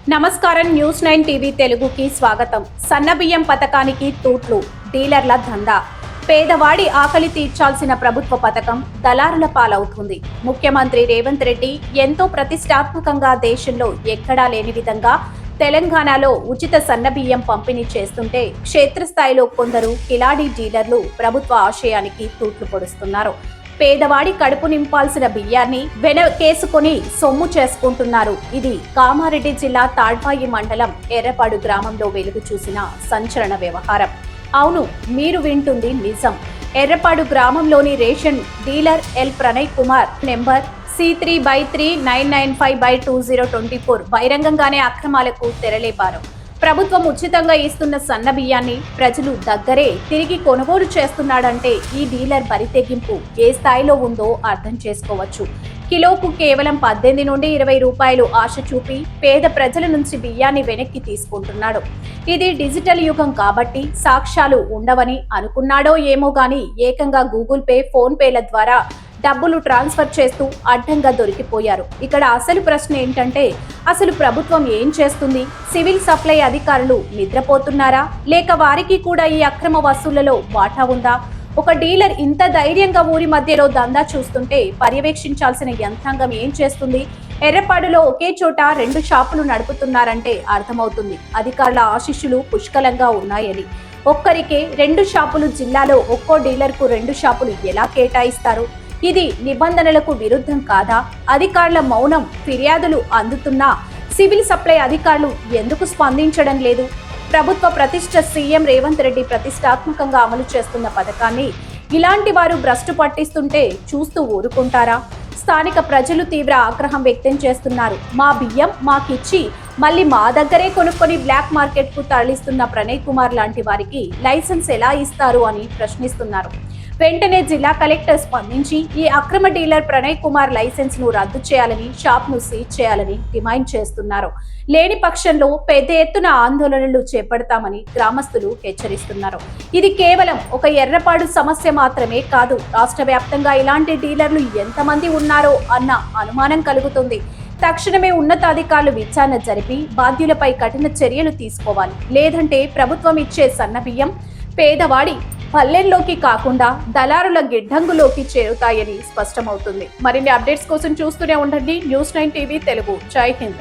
నమస్కారం. News 9 TV తెలుగుకి స్వాగతం. సన్నబియ్యం పథకానికి తూట్లు, డీలర్ల దందా. పేదవాడి ఆకలి తీర్చాల్సిన ప్రభుత్వ పథకం దళారుల పాలవుతుంది. ముఖ్యమంత్రి రేవంత్ రెడ్డి ఎంతో ప్రతిష్టాత్మకంగా దేశంలో ఎక్కడా లేని విధంగా తెలంగాణలో ఉచిత సన్నబియ్యం పంపిణీ చేస్తుంటే క్షేత్రస్థాయిలో కొందరు కిలాడీ డీలర్లు ప్రభుత్వ ఆశయానికి తూట్లు పొడుస్తున్నారు. పేదవాడి కడుపు నింపాల్సిన బియ్యాన్ని వెనకేసుకుని సొమ్ము చేసుకుంటున్నారు. ఇది కామారెడ్డి జిల్లా తాడ్పాయి మండలం ఎర్రపాడు గ్రామంలో వెలుగు చూసిన సంచలన వ్యవహారం. అవును, మీరు వింటుంది నిజం. ఎర్రపాడు గ్రామంలోని ration dealer L Pranay Kumar number C3/3995/2024 బహిరంగంగానే అక్రమాలకు తెరలేపారు. ప్రభుత్వం ఉచితంగా ఇస్తున్న సన్న బియ్యాన్ని ప్రజలు దగ్గరే తిరిగి కొనుగోలు చేస్తున్నాడంటే ఈ డీలర్ బరితెగింపు ఏ స్థాయిలో ఉందో అర్థం చేసుకోవచ్చు. కిలోకు కేవలం 18 నుండి 20 రూపాయలు ఆశ చూపి పేద ప్రజల నుంచి బియ్యాన్ని వెనక్కి తీసుకుంటున్నాడు. ఇది డిజిటల్ యుగం కాబట్టి సాక్ష్యాలు ఉండవని అనుకున్నాడో ఏమో గాని ఏకంగా గూగుల్ పే, ఫోన్ పేల ద్వారా డబ్బులు ట్రాన్స్ఫర్ చేస్తూ అడ్డంగా దొరికిపోయారు. ఇక్కడ అసలు ప్రశ్న ఏంటంటే అసలు ప్రభుత్వం ఏం చేస్తుంది? సివిల్ సప్లై అధికారులు నిద్రపోతున్నారా? లేక వారికి కూడా ఈ అక్రమ వసూళ్లలో వాటా ఉందా? ఒక డీలర్ ఇంత ధైర్యంగా ఊరి మధ్యలో దందా చూస్తుంటే పర్యవేక్షించాల్సిన యంత్రాంగం ఏం చేస్తుంది? ఎర్రపాడులో ఒకే చోట 2 షాపులు నడుపుతున్నారంటే అర్థమవుతుంది అధికారుల ఆశీస్సులు పుష్కలంగా ఉన్నాయని. ఒక్కరికే 2 షాపులు, జిల్లాలో ఒక్కో డీలర్కు 2 షాపులు ఎలా కేటాయిస్తారు? ఇది నిబంధనలకు విరుద్ధం కాదా? అధికారుల మౌనం ఫిర్యాదులు అందుతున్నా సివిల్ సప్లై అధికారులు ఎందుకు స్పందించడం లేదు? ప్రభుత్వ ప్రతిష్ట సీఎం రేవంత్ రెడ్డి ప్రతిష్టాత్మకంగా అమలు చేస్తున్న పథకాన్ని ఇలాంటి వారు భ్రష్టు పట్టిస్తుంటే చూస్తూ ఊరుకుంటారా? స్థానిక ప్రజలు తీవ్ర ఆగ్రహం వ్యక్తం చేస్తున్నారు. మా బియ్యం మాకిచ్చి మళ్ళీ మా దగ్గరే కొనుక్కొని బ్లాక్ మార్కెట్ కు తరలిస్తున్న ప్రణయ్ కుమార్ లాంటి వారికి లైసెన్స్ ఎలా ఇస్తారు అని ప్రశ్నిస్తున్నారు. వెంటనే జిల్లా కలెక్టర్ స్పందించి ఈ అక్రమ డీలర్ ప్రణయ్ కుమార్ లైసెన్స్ ను రద్దు చేయాలని, షాప్ ను సీజ్ చేయాలని డిమాండ్ చేస్తున్నారు. లేని పక్షంలో పెద్ద ఎత్తున ఆందోళనలు చేపడతామని గ్రామస్తులు హెచ్చరిస్తున్నారు. ఇది కేవలం ఒక ఎర్రపాడు సమస్య మాత్రమే కాదు, రాష్ట్ర వ్యాప్తంగా ఇలాంటి డీలర్లు ఎంతమంది ఉన్నారో అన్న అనుమానం కలుగుతుంది. తక్షణమే ఉన్నతాధికారులు విచారణ జరిపి బాధ్యులపై కఠిన చర్యలు తీసుకోవాలి. లేదంటే ప్రభుత్వం ఇచ్చే సన్నబియ్యం పేదవాడి పల్లెల్లోకి కాకుండా దళారుల గిడ్డంగులోకి చేరుతాయని స్పష్టమవుతుంది. మరిన్ని అప్డేట్స్ కోసం చూస్తూనే ఉండండి న్యూస్ 9 టీవీ తెలుగు. జై హింద్.